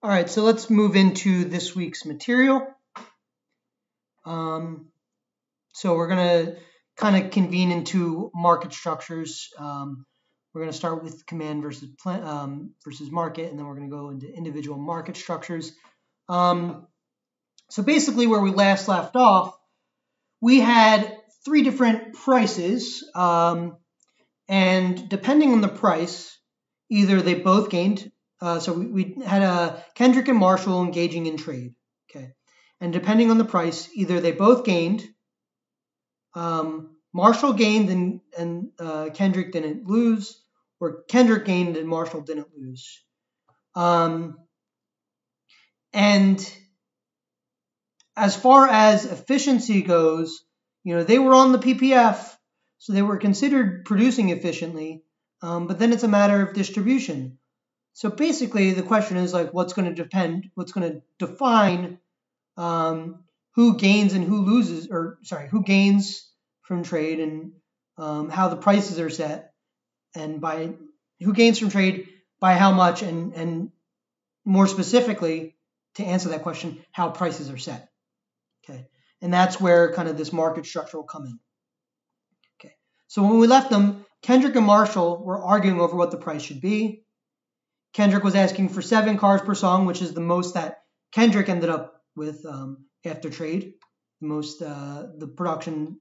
All right, so let's move into this week's material. So we're going to kind of convene into market structures. We're going to start with command versus market, and then we're going to go into individual market structures. So basically where we last left off, we had three different prices, and depending on the price, either they both gained. So we had Kendrick and Marshall engaging in trade. Okay, and depending on the price, either they both gained, Marshall gained and Kendrick didn't lose, or Kendrick gained and Marshall didn't lose. And as far as efficiency goes, they were on the PPF, so they were considered producing efficiently. But then it's a matter of distribution. So basically, the question is like, what's going to define who gains and who loses, who gains from trade, and how the prices are set, and by who gains from trade by how much, and more specifically, to answer that question, how prices are set. Okay, and that's where kind of this market structure will come in. Okay, so when we left them, Kendrick and Marshall were arguing over what the price should be. Kendrick was asking for 7 cars per song, which is the most that Kendrick ended up with after trade, the production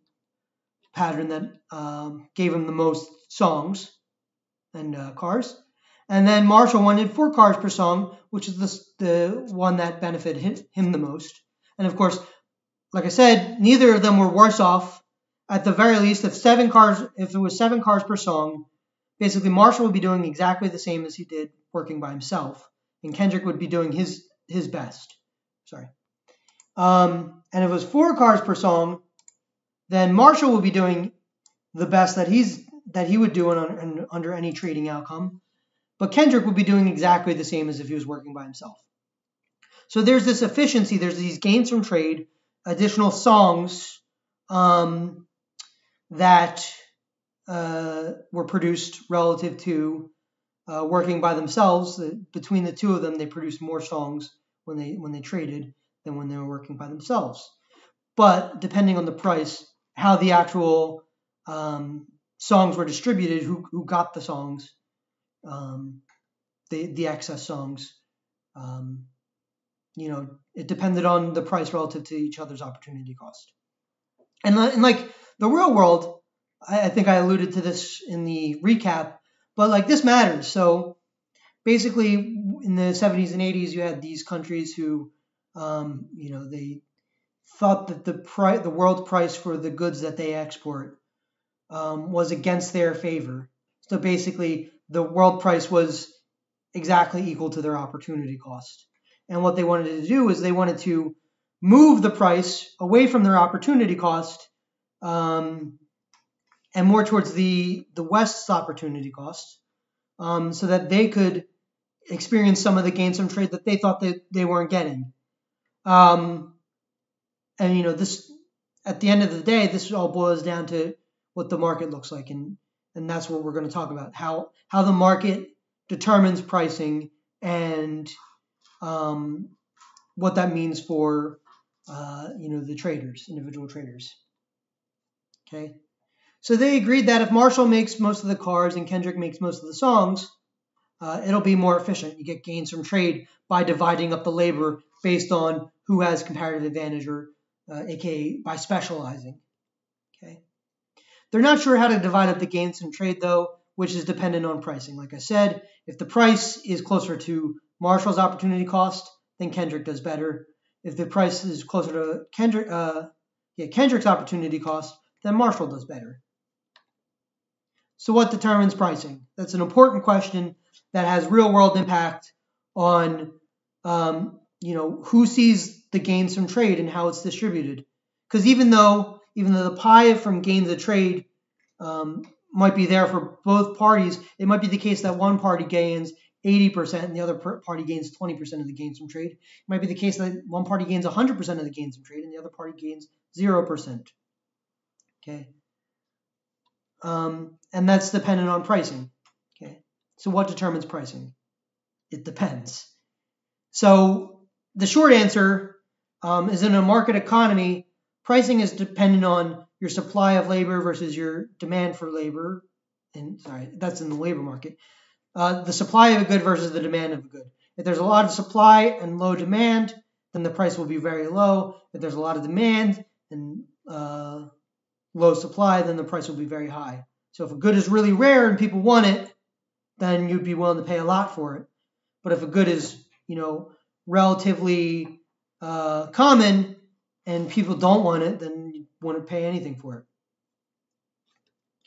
pattern that gave him the most songs and cars. And then Marshall wanted 4 cars per song, which is the one that benefited him the most. And of course, like I said, neither of them were worse off. At the very least, if it was 7 cars per song, basically Marshall would be doing exactly the same as he did working by himself, and Kendrick would be doing his best. Sorry. And if it was 4 cars per song, then Marshall would be doing the best that he would do under any trading outcome, but Kendrick would be doing exactly the same as if he was working by himself. So there's this efficiency, there's these gains from trade, additional songs that were produced relative to working by themselves. Between the two of them, they produced more songs when they traded than when they were working by themselves. But depending on the price, how the actual songs were distributed, who got the songs, the excess songs, it depended on the price relative to each other's opportunity cost. And like the real world, I think I alluded to this in the recap, but like this matters. So basically, in the 70s and 80s, you had these countries who, they thought that the world price for the goods that they export was against their favor. So basically, the world price was exactly equal to their opportunity cost. And what they wanted to do is they wanted to move the price away from their opportunity cost and more towards the West's opportunity cost, so that they could experience some of the gains from trade that they thought that they weren't getting. And this, at the end of the day, this all boils down to what the market looks like, and that's what we're going to talk about, how the market determines pricing, and what that means for the traders, individual traders. Okay, so they agreed that if Marshall makes most of the cars and Kendrick makes most of the songs, it'll be more efficient. You get gains from trade by dividing up the labor based on who has comparative advantage, or aka by specializing. Okay, they're not sure how to divide up the gains from trade though, which is dependent on pricing. Like I said, if the price is closer to Marshall's opportunity cost, then Kendrick does better. If the price is closer to Kendrick's opportunity cost, then Marshall does better. So what determines pricing? That's an important question that has real world impact on who sees the gains from trade and how it's distributed. Because even though the pie from gains of trade might be there for both parties, it might be the case that one party gains 80% and the other party gains 20% of the gains from trade. It might be the case that one party gains 100% of the gains from trade and the other party gains 0%. Okay. And that's dependent on pricing. Okay. So what determines pricing? It depends. So the short answer is in a market economy, pricing is dependent on your supply of labor versus your demand for labor. And sorry, that's in the labor market. The supply of a good versus the demand of a good. If there's a lot of supply and low demand, then the price will be very low. If there's a lot of demand and low supply, then the price will be very high. So if a good is really rare and people want it, then you'd be willing to pay a lot for it. But if a good is, relatively common and people don't want it, then you wouldn't pay anything for it.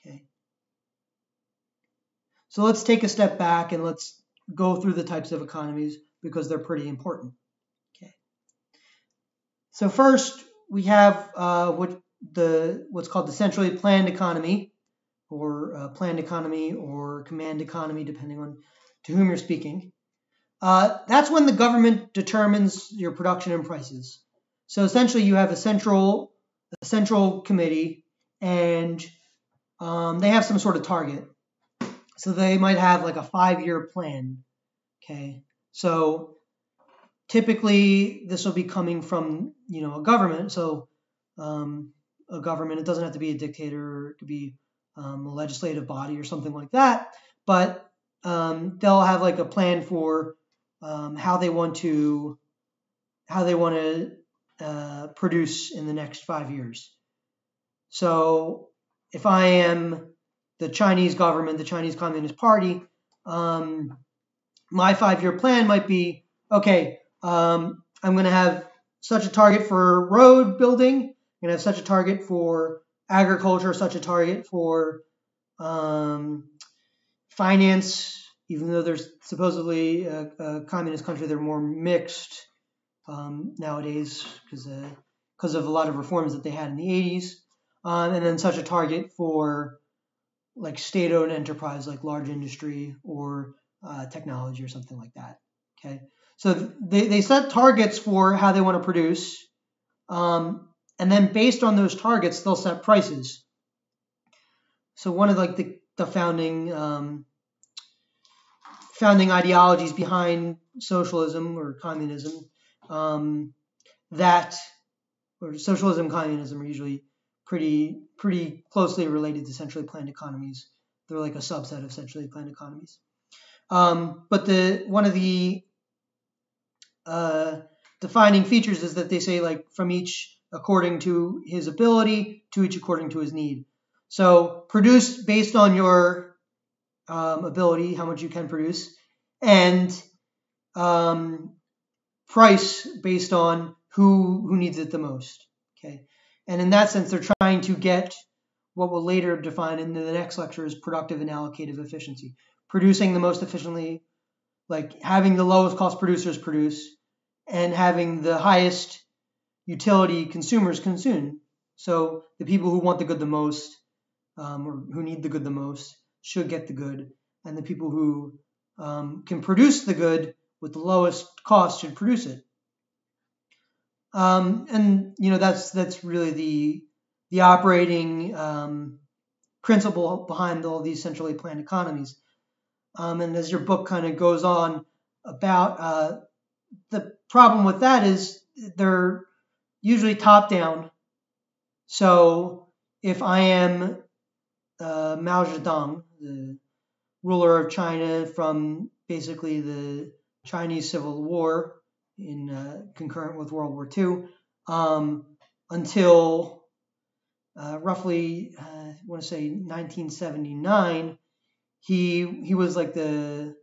Okay. So let's take a step back and let's go through the types of economies because they're pretty important. Okay. So first we have what's called the centrally planned economy, or planned economy, or command economy, depending on to whom you're speaking. That's when the government determines your production and prices. So essentially, you have a central committee, and they have some sort of target. So they might have like a 5-year plan. Okay, so typically this will be coming from a government. So a government, it doesn't have to be a dictator, or it could be a legislative body or something like that. But they'll have like a plan for how they want to produce in the next 5 years. So if I am the Chinese government, the Chinese Communist Party, my 5-year plan might be, okay, I'm going to have such a target for road building, I'm going to have such a target for agriculture, such a target for finance. Even though there's supposedly a communist country, they're more mixed nowadays because of a lot of reforms that they had in the 80s. And then such a target for like state-owned enterprise, like large industry or technology or something like that. Okay, so they set targets for how they want to produce, and then based on those targets, they'll set prices. So one of like the founding ideologies behind socialism or communism, or socialism and communism are usually pretty closely related to centrally planned economies. They're like a subset of centrally planned economies. But one of the defining features is that they say like from each according to his ability to each according to his need. So produce based on your ability, how much you can produce, and price based on who needs it the most. Okay, and in that sense, they're trying to get what we'll later define in the next lecture as productive and allocative efficiency, producing the most efficiently, like having the lowest cost producers produce, and having the highest utility consumers consume. So the people who want the good the most, or who need the good the most, should get the good, and the people who can produce the good with the lowest cost should produce it. And that's really the operating principle behind all these centrally planned economies. And as your book kind of goes on about the problem with that is they're usually top down. So if I am Mao Zedong, the ruler of China from basically the Chinese Civil War in concurrent with World War II until roughly I want to say 1979, he was like the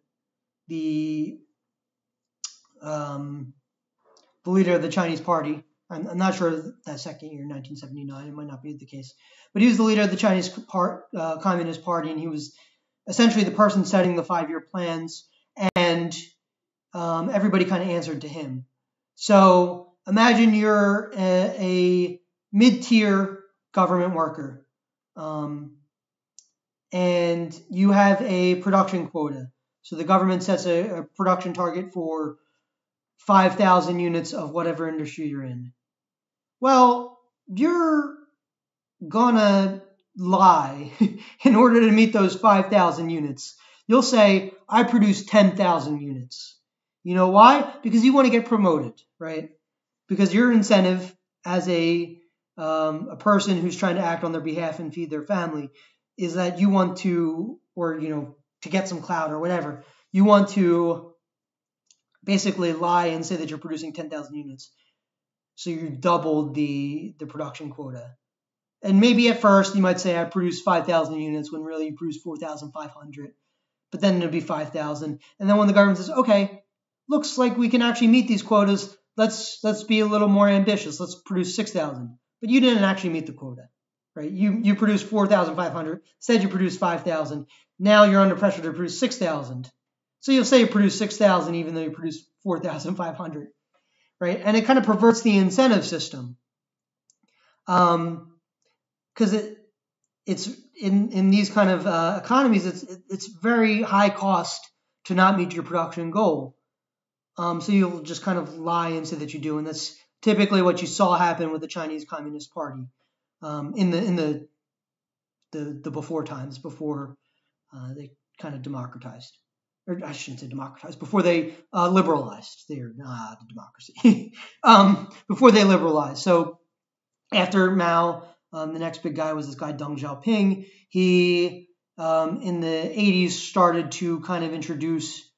leader of the Chinese Party. I'm not sure that second year, 1979, it might not be the case, but he was the leader of the Chinese Communist Party, and he was essentially the person setting the 5-year plans, and everybody kind of answered to him. So imagine you're a mid-tier government worker, and you have a production quota. So the government sets a production target for 5,000 units of whatever industry you're in. Well, you're gonna lie in order to meet those 5,000 units. You'll say, I produce 10,000 units. You know why? Because you want to get promoted, right? Because your incentive as a person who's trying to act on their behalf and feed their family is that you want to, or to get some clout or whatever, you want to basically lie and say that you're producing 10,000 units. So you doubled the production quota. And maybe at first you might say I produced 5,000 units when really you produced 4,500. But then it'll be 5,000. And then when the government says, okay, looks like we can actually meet these quotas, let's be a little more ambitious. Let's produce 6,000. But you didn't actually meet the quota, right? You produced 4,500. Said you produced 5,000. Now you're under pressure to produce 6,000. So you'll say you produced 6,000 even though you produced 4,500, right? And it kind of perverts the incentive system, because it's in these kind of economies, it's very high cost to not meet your production goal. So you'll just kind of lie and say that you do, and that's typically what you saw happen with the Chinese Communist Party in the before times, before they kind of democratized, or I shouldn't say democratized, before they liberalized. They're not a democracy. Before they liberalized. So after Mao, the next big guy was this guy Deng Xiaoping. He in the 80s started to kind of introduce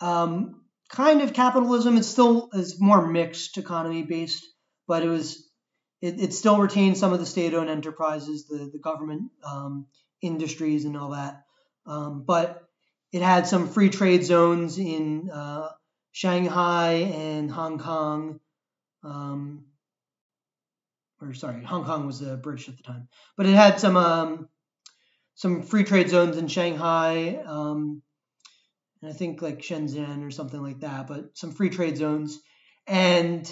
kind of capitalism. It still is more mixed economy based, but it still retained some of the state-owned enterprises, the government industries and all that. But it had some free trade zones in Shanghai and Hong Kong. Hong Kong was British at the time, but it had some free trade zones in Shanghai, and I think like Shenzhen or something like that, but some free trade zones, and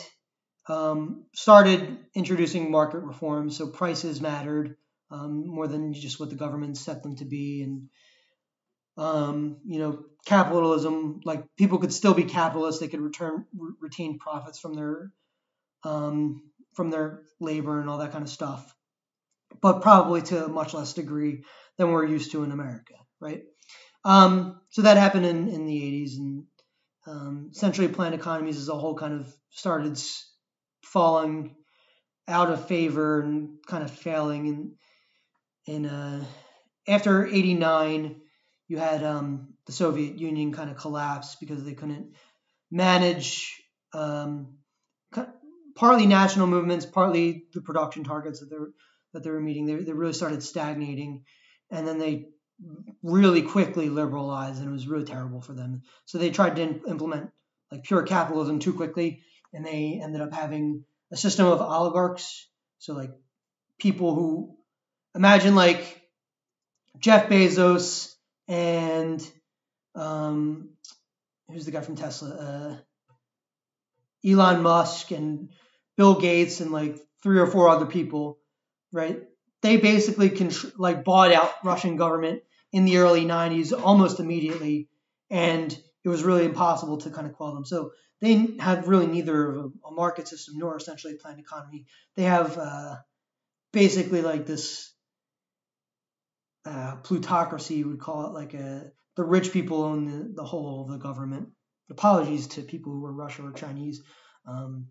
started introducing market reforms. So prices mattered more than just what the government set them to be, and capitalism, like people could still be capitalists. They could retain profits from their labor and all that kind of stuff, but probably to a much less degree than we're used to in America, right? So that happened in the 80s, and centrally planned economies as a whole kind of started falling out of favor and kind of failing. And after 89, you had the Soviet Union kind of collapse because they couldn't manage partly national movements, partly the production targets that they were meeting. They really started stagnating, and then they really quickly liberalized, and it was really terrible for them. So they tried to implement like pure capitalism too quickly, and they ended up having a system of oligarchs. So like people who, imagine like Jeff Bezos and who's the guy from Tesla? Elon Musk and Bill Gates and like 3 or 4 other people, right? They basically bought out Russian government in the early 90s almost immediately, and it was really impossible to kind of quell them. So they have really neither of a market system nor essentially a planned economy. They have basically like this plutocracy, you would call it, like the rich people own the whole of the government. Apologies to people who are Russian or Chinese. I'm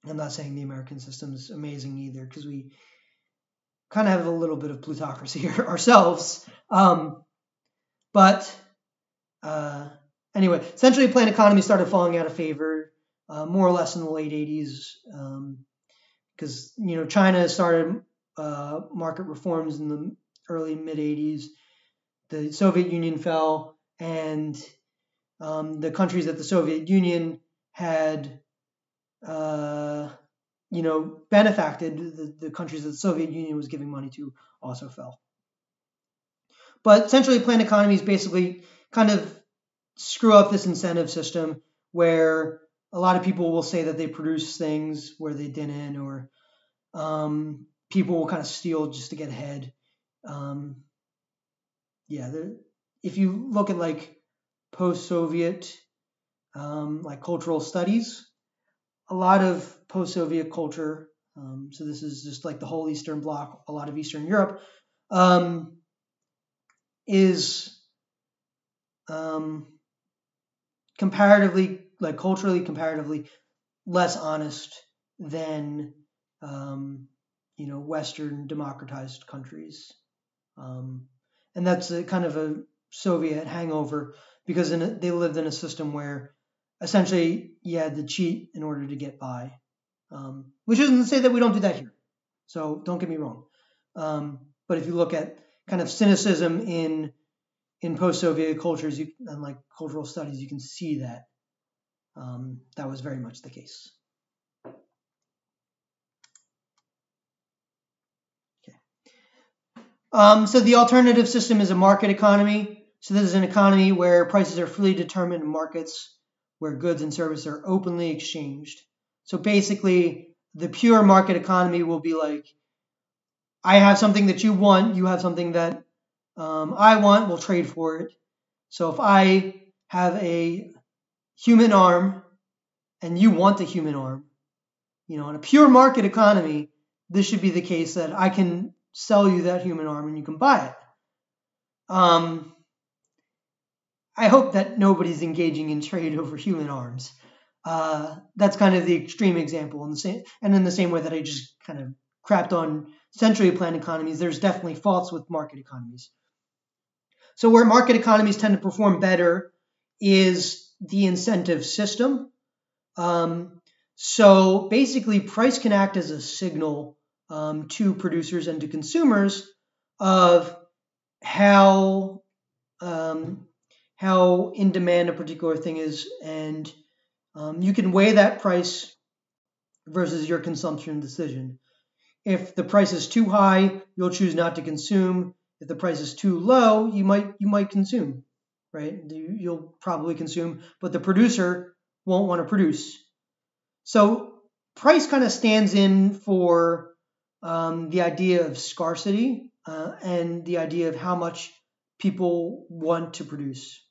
not saying the American system is amazing either, because we kind of have a little bit of plutocracy here ourselves. But anyway, centrally planned economy started falling out of favor more or less in the late 80s, because China started market reforms in the early mid 80s. The Soviet Union fell, and the countries that the Soviet Union had benefacted, the countries that the Soviet Union was giving money to, also fell. But centrally planned economies basically kind of screw up this incentive system where a lot of people will say that they produce things where they didn't, or people will kind of steal just to get ahead. If you look at like post-Soviet like cultural studies, a lot of post-Soviet culture, so this is just like the whole Eastern Bloc, a lot of Eastern Europe, is comparatively, like culturally comparatively, less honest than Western democratized countries. And that's a kind of a Soviet hangover because they lived in a system where essentially you had to cheat in order to get by. Which isn't to say that we don't do that here. So don't get me wrong. But if you look at kind of cynicism in post-Soviet cultures and like cultural studies, you can see that that was very much the case. So the alternative system is a market economy. So this is an economy where prices are freely determined in markets where goods and services are openly exchanged. So basically, the pure market economy will be like, I have something that you want, you have something that I want, we'll trade for it. So if I have a human arm and you want a human arm, in a pure market economy, this should be the case that I can sell you that human arm and you can buy it. I hope that nobody's engaging in trade over human arms. That's kind of the extreme example. In the same way that I just kind of crapped on centrally planned economies, there's definitely faults with market economies. So where market economies tend to perform better is the incentive system. So basically, price can act as a signal to producers and to consumers of how in demand a particular thing is, and you can weigh that price versus your consumption decision. If the price is too high, you'll choose not to consume. If the price is too low, you might consume, right? You'll probably consume, but the producer won't want to produce. So price kind of stands in for the idea of scarcity and the idea of how much people want to produce.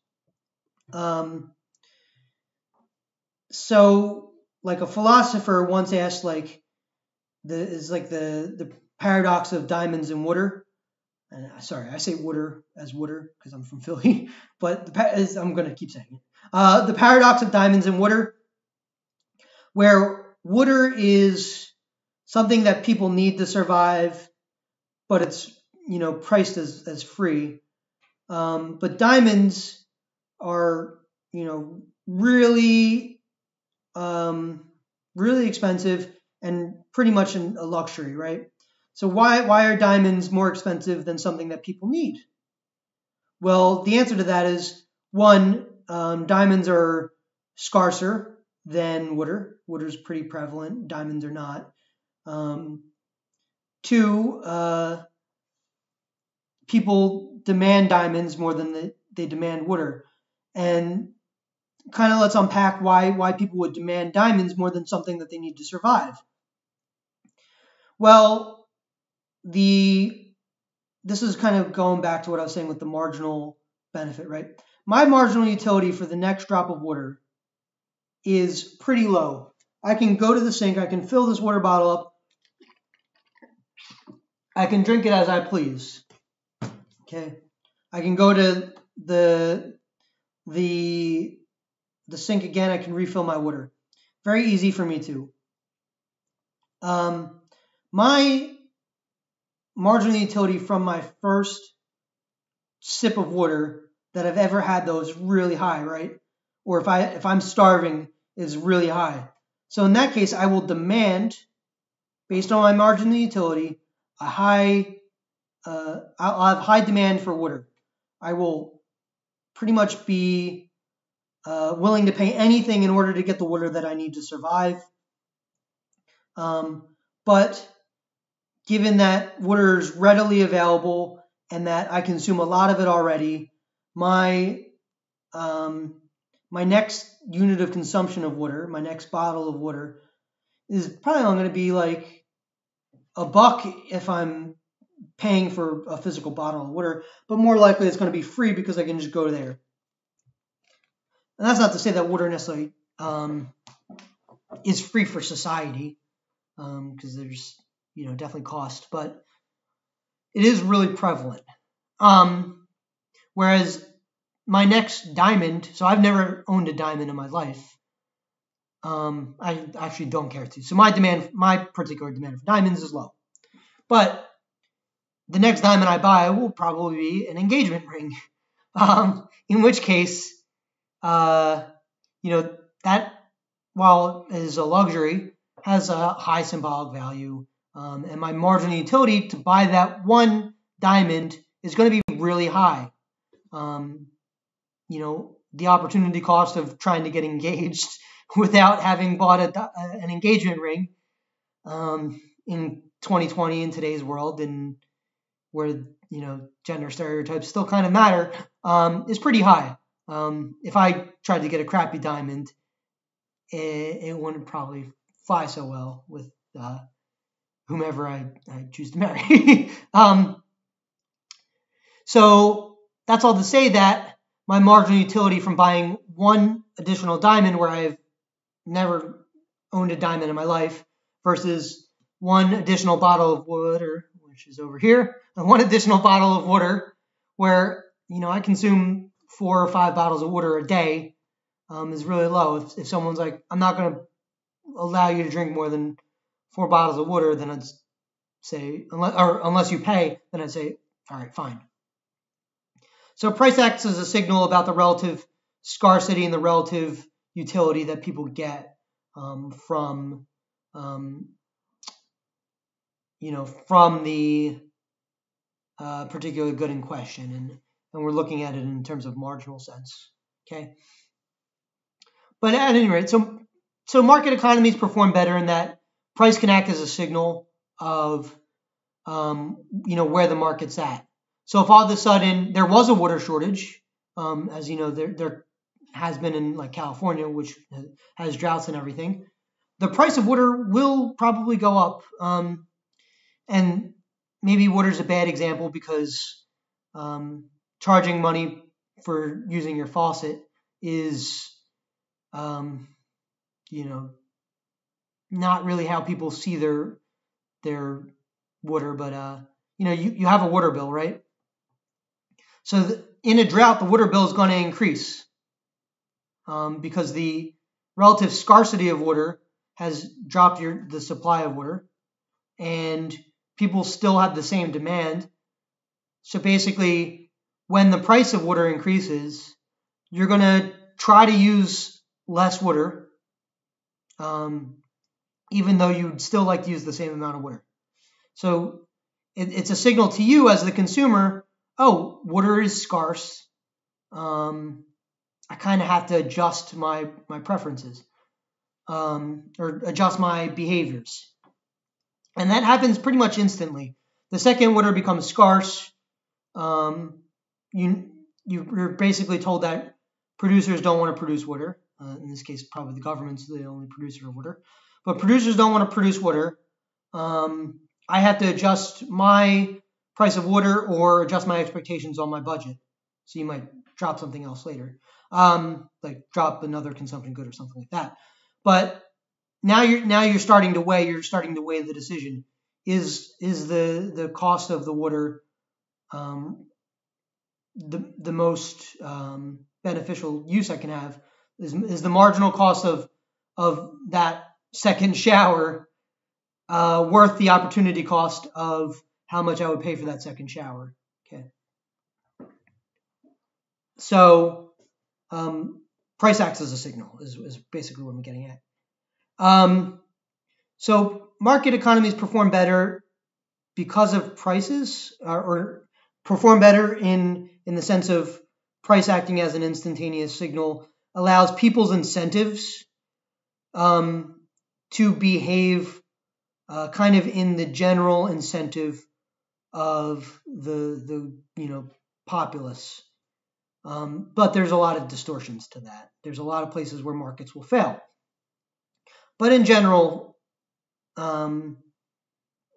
So like a philosopher once asked, like the paradox of diamonds and water. Sorry, I say water as water because I'm from Philly, but I'm going to keep saying it. The paradox of diamonds and water, where water is something that people need to survive, but it's priced as free. But diamonds are really really expensive and pretty much a luxury, right? So why are diamonds more expensive than something that people need? Well, the answer to that is, one, diamonds are scarcer than water. Water is pretty prevalent. Diamonds are not. Two, people demand diamonds more than they demand water. And kind of let's unpack why people would demand diamonds more than something that they need to survive. Well, this is kind of going back to what I was saying with the marginal benefit, right? My marginal utility for the next drop of water is pretty low. I can go to the sink, I can fill this water bottle up, I can drink it as I please. Okay, I can go to the sink again, I can refill my water. Very easy for me to. My marginal utility from my first sip of water that I've ever had, though, is really high, right? Or if I'm starving, is really high. So in that case, I will demand, based on my marginal utility, I'll have high demand for water. I will pretty much be willing to pay anything in order to get the water that I need to survive. But given that water is readily available and that I consume a lot of it already, my next unit of consumption of water, my next bottle of water, is probably only going to be like $1 if I'm paying for a physical bottle of water, but more likely it's going to be free because I can just go there. And that's not to say that water necessarily is free for society, because there's definitely cost, but it is really prevalent. Whereas my next diamond, so I've never owned a diamond in my life. I actually don't care to. So my particular demand for diamonds is low. But the next diamond I buy will probably be an engagement ring. In which case, that, while it is a luxury, has a high symbolic value. And my marginal utility to buy that one diamond is going to be really high. The opportunity cost of trying to get engaged without having bought an engagement ring in 2020 in today's world, and where gender stereotypes still kind of matter, is pretty high. If I tried to get a crappy diamond, it wouldn't probably fly so well with whomever I choose to marry. So that's all to say that my marginal utility from buying one additional diamond, where I've never owned a diamond in my life, versus one additional bottle of water, which is over here, and one additional bottle of water, where I consume 4 or 5 bottles of water a day, is really low. If someone's like, I'm not going to allow you to drink more than 4 bottles of water, then I'd say, unless you pay, then I'd say, all right, fine. So price acts as a signal about the relative scarcity and the relative utility that people get from the particular good in question, and we're looking at it in terms of marginal sense. Okay, but at any rate, so market economies perform better in that price can act as a signal of where the market's at. So if all of a sudden there was a water shortage, as you know, there has been in like California, which has droughts and everything, the price of water will probably go up. And maybe water is a bad example because charging money for using your faucet is, not really how people see their water. But you have a water bill, right? So in a drought, the water bill is going to increase because the relative scarcity of water has dropped the supply of water, and people still have the same demand. So basically, when the price of water increases, you're going to try to use less water, even though you'd still like to use the same amount of water. So it's a signal to you as the consumer, oh, water is scarce. I kind of have to adjust my preferences or adjust my behaviors. And that happens pretty much instantly. The second water becomes scarce, you're basically told that producers don't want to produce water. In this case, probably the government's the only producer of water. But producers don't want to produce water. I have to adjust my price of water or adjust my expectations on my budget. So you might drop something else later, like drop another consumption good or something like that. But now you're starting to weigh the decision. Is the cost of the water the most beneficial use I can have? Is the marginal cost of that second shower worth the opportunity cost of how much I would pay for that second shower? Okay. So price acts as a signal is basically what I'm getting at. So market economies perform better because of prices, or perform better in the sense of price acting as an instantaneous signal allows people's incentives to behave kind of in the general incentive of the populace. But there's a lot of distortions to that. There's a lot of places where markets will fail. But in general,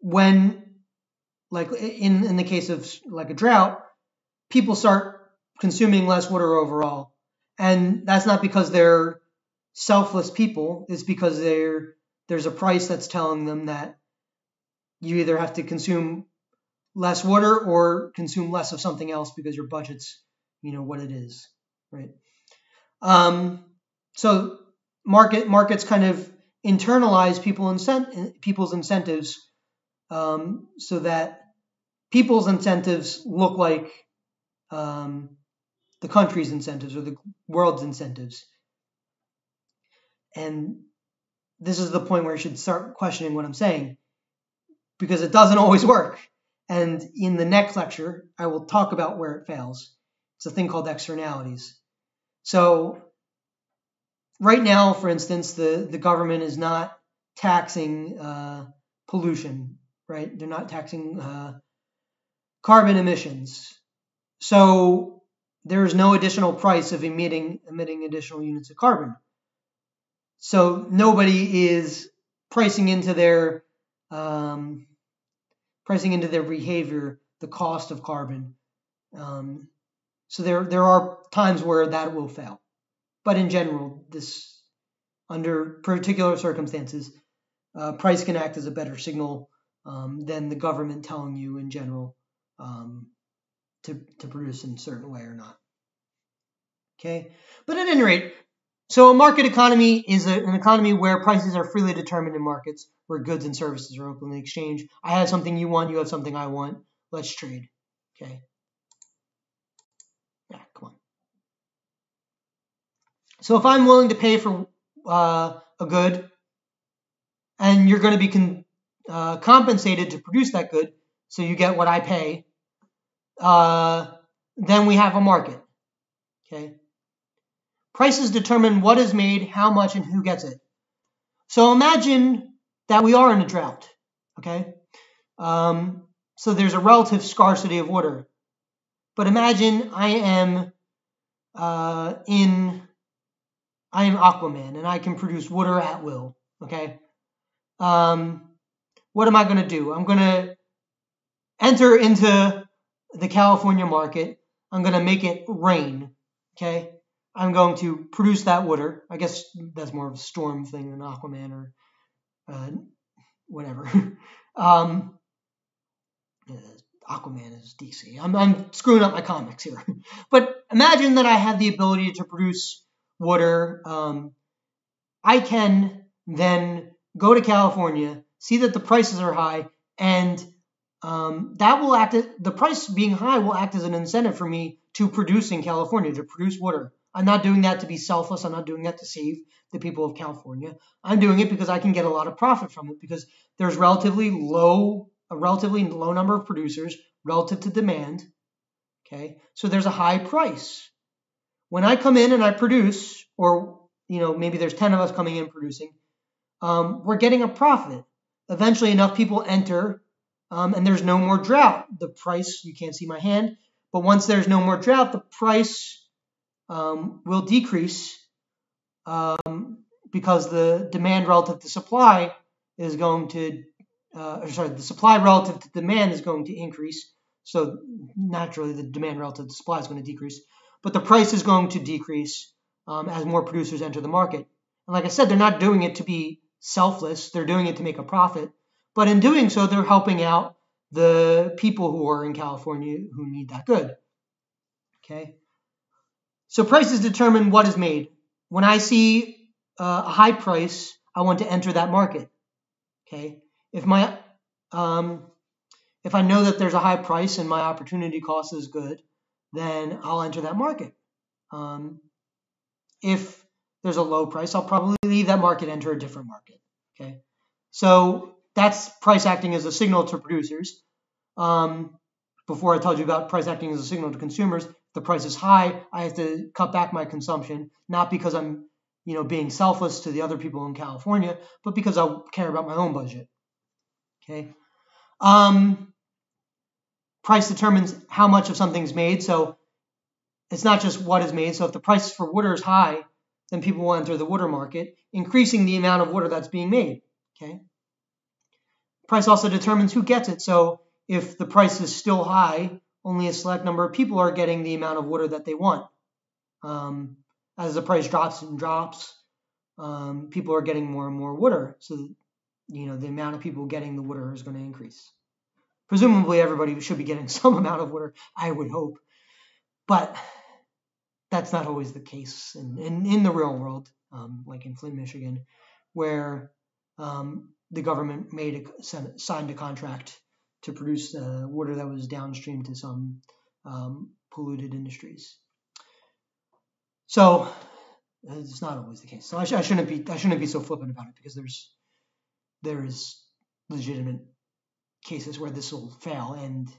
when, like in the case of like a drought, people start consuming less water overall. And that's not because they're selfless people. It's because there's a price that's telling them that you either have to consume less water or consume less of something else because your budget's, what it is. right? So markets kind of internalize people's incentives, so that people's incentives look like um, the country's incentives or the world's incentives. And this is the point where you should start questioning what I'm saying, because it doesn't always work. And in the next lecture, I will talk about where it fails. It's a thing called externalities. So right now, for instance, the government is not taxing pollution, right? They're not taxing carbon emissions. So there is no additional price of emitting additional units of carbon. So nobody is pricing into their behavior the cost of carbon. So there are times where that will fail, but in general, under particular circumstances, price can act as a better signal than the government telling you in general to produce in a certain way or not. Okay, but at any rate, so a market economy is an economy where prices are freely determined in markets, where goods and services are openly exchanged. I have something you want, you have something I want. Let's trade. Okay. Yeah, come on. So if I'm willing to pay for a good, and you're going to be compensated to produce that good, so you get what I pay, then we have a market. Okay. Prices determine what is made, how much, and who gets it. So imagine that we are in a drought. Okay. So there's a relative scarcity of water. But imagine I am Aquaman and I can produce water at will. Okay. What am I going to do? I'm going to enter into the California market. I'm going to make it rain. Okay. I'm going to produce that water. I guess that's more of a storm thing than Aquaman or whatever. Aquaman is DC. I'm screwing up my comics here. But imagine that I have the ability to produce water. I can then go to California, see that the prices are high, and that will the price being high will act as an incentive for me to produce in California, to produce water. I'm not doing that to be selfless. I'm not doing that to save the people of California. I'm doing it because I can get a lot of profit from it, because there's a relatively low number of producers relative to demand. Okay, so there's a high price. When I come in and I produce, or maybe there's 10 of us coming in producing, we're getting a profit. Eventually enough people enter, and there's no more drought. The price, you can't see my hand, but once there's no more drought, the price will decrease, because the demand relative to supply is going to, the supply relative to demand is going to increase. So naturally, the demand relative to supply is going to decrease, but the price is going to decrease as more producers enter the market. And like I said, they're not doing it to be selfless. They're doing it to make a profit. But in doing so, they're helping out the people who are in California who need that good. Okay. So prices determine what is made. When I see a high price, I want to enter that market. Okay. If I know that there's a high price and my opportunity cost is good, then I'll enter that market. If there's a low price, I'll probably leave that market, enter a different market. Okay. So that's price acting as a signal to producers. Before I told you about price acting as a signal to consumers. If the price is high, I have to cut back my consumption, not because I'm, being selfless to the other people in California, but because I care about my own budget. Okay. Price determines how much of something's made, so it's not just what is made. So if the price for water is high, then people will enter the water market, increasing the amount of water that's being made. Okay. Price also determines who gets it. So if the price is still high, only a select number of people are getting the amount of water that they want. As the price drops and drops, people are getting more and more water. So, the amount of people getting the water is going to increase. Presumably, everybody should be getting some amount of water, I would hope. But that's not always the case in the real world, like in Flint, Michigan, where the government signed a contract to produce water that was downstream to some polluted industries. So it's not always the case. So I shouldn't be so flippant about it, because there is legitimate cases where this will fail, and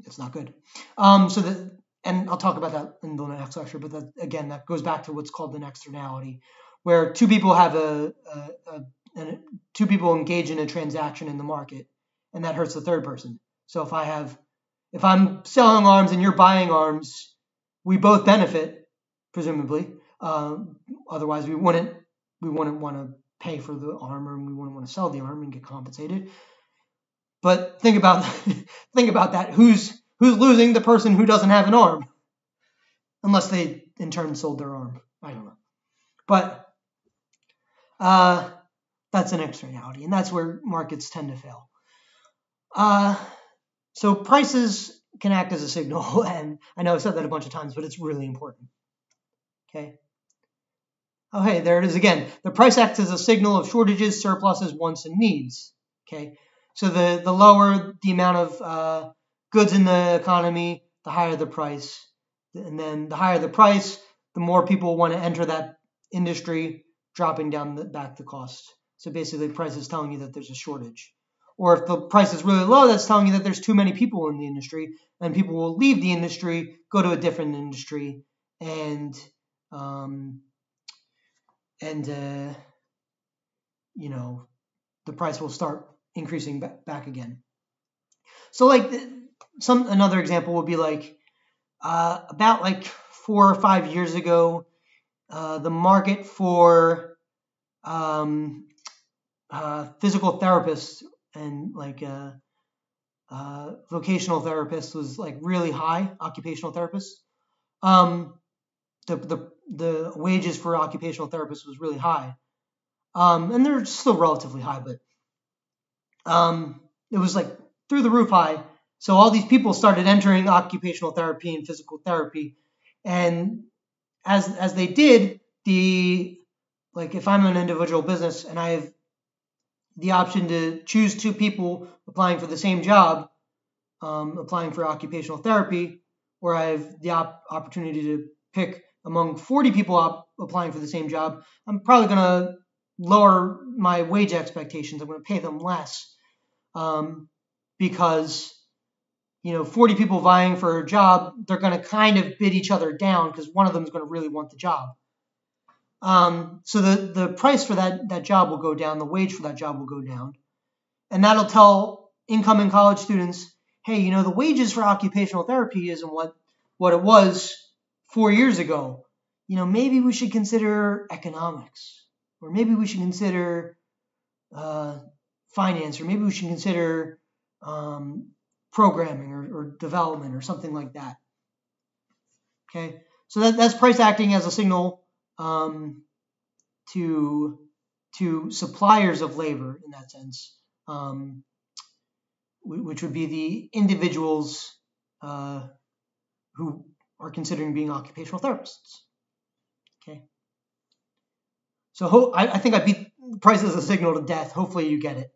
it's not good. And I'll talk about that in the next lecture. But that goes back to what's called an externality, where two people engage in a transaction in the market, and that hurts the third person. So if I'm selling arms and you're buying arms, we both benefit, presumably. Otherwise, we wouldn't want to pay for the arm, and we wouldn't want to sell the arm and get compensated. But think about that. Who's losing? The person who doesn't have an arm, unless they in turn sold their arm. I don't know. But that's an externality, and that's where markets tend to fail. So prices can act as a signal, and I know I've said that a bunch of times, but it's really important. Okay. Oh, hey, there it is again. The price acts as a signal of shortages, surpluses, wants, and needs. Okay. So the lower the amount of goods in the economy, the higher the price. And then the higher the price, the more people want to enter that industry, dropping down back the cost. So basically, the price is telling you that there's a shortage. Or if the price is really low, that's telling you that there's too many people in the industry, and people will leave the industry, go to a different industry, and the price will start increasing back again. So like another example would be like about like 4 or 5 years ago, the market for physical therapists and like vocational therapists was like really high. Occupational therapists, the wages for occupational therapists was really high, and they're still relatively high, but it was like through the roof high. So all these people started entering occupational therapy and physical therapy, and as they did, like if I'm an individual business and I have the option to choose 2 people applying for the same job, applying for occupational therapy, or I have the opportunity to pick among 40 people applying for the same job, I'm probably going to lower my wage expectations. I'm going to pay them less, because 40 people vying for a job, they're going to kind of bid each other down, because one of them is going to really want the job. So the price for that job will go down, the wage for that job will go down, and that'll tell incoming college students, hey, the wages for occupational therapy isn't what it was 4 years ago. Maybe we should consider economics, or maybe we should consider finance, or maybe we should consider programming or development or something like that. Okay, so that's price acting as a signal to suppliers of labor in that sense, which would be the individuals who are considering being occupational therapists. Okay, so I think I beat price as a signal to death. Hopefully you get it.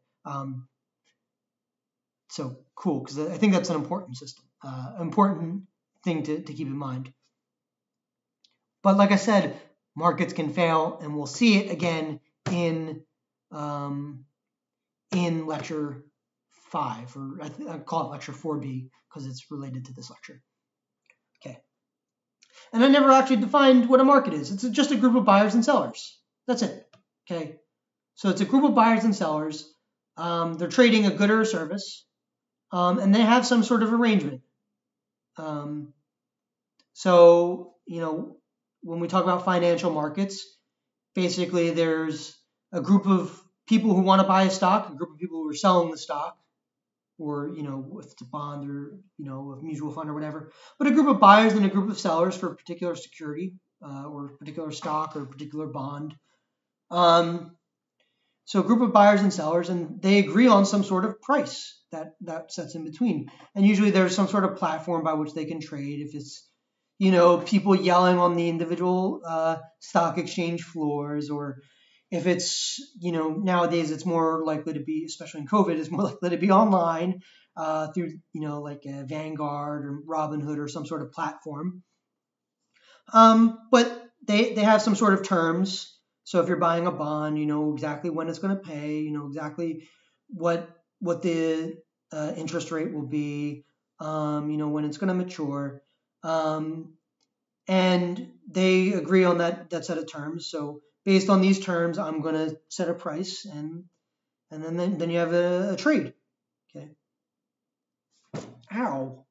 So cool, because I think that's an important system, important thing to keep in mind. But like I said, markets can fail, and we'll see it again in lecture 5, or I call it lecture 4B because it's related to this lecture. Okay. And I never actually defined what a market is. It's just a group of buyers and sellers. That's it. Okay. So it's a group of buyers and sellers. They're trading a good or a service, and they have some sort of arrangement. So when we talk about financial markets, basically there's a group of people who want to buy a stock, a group of people who are selling the stock, or if it's a bond or a mutual fund or whatever, but a group of buyers and a group of sellers for a particular security or a particular stock or a particular bond. So a group of buyers and sellers, and they agree on some sort of price that sets in between. And usually there's some sort of platform by which they can trade. If it's people yelling on the individual stock exchange floors, or if it's nowadays it's more likely to be, especially in COVID, it's more likely to be online through like a Vanguard or Robinhood or some sort of platform. But they have some sort of terms. So if you're buying a bond, you know exactly when it's going to pay. You know exactly what the interest rate will be. When it's going to mature, and they agree on that set of terms. So based on these terms, I'm going to set a price, and then you have a trade. Okay. Ow.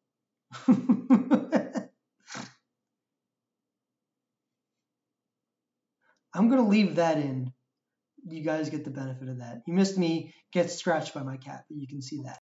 I'm going to leave that in. You guys get the benefit of that. You missed me get scratched by my cat, but you can see that.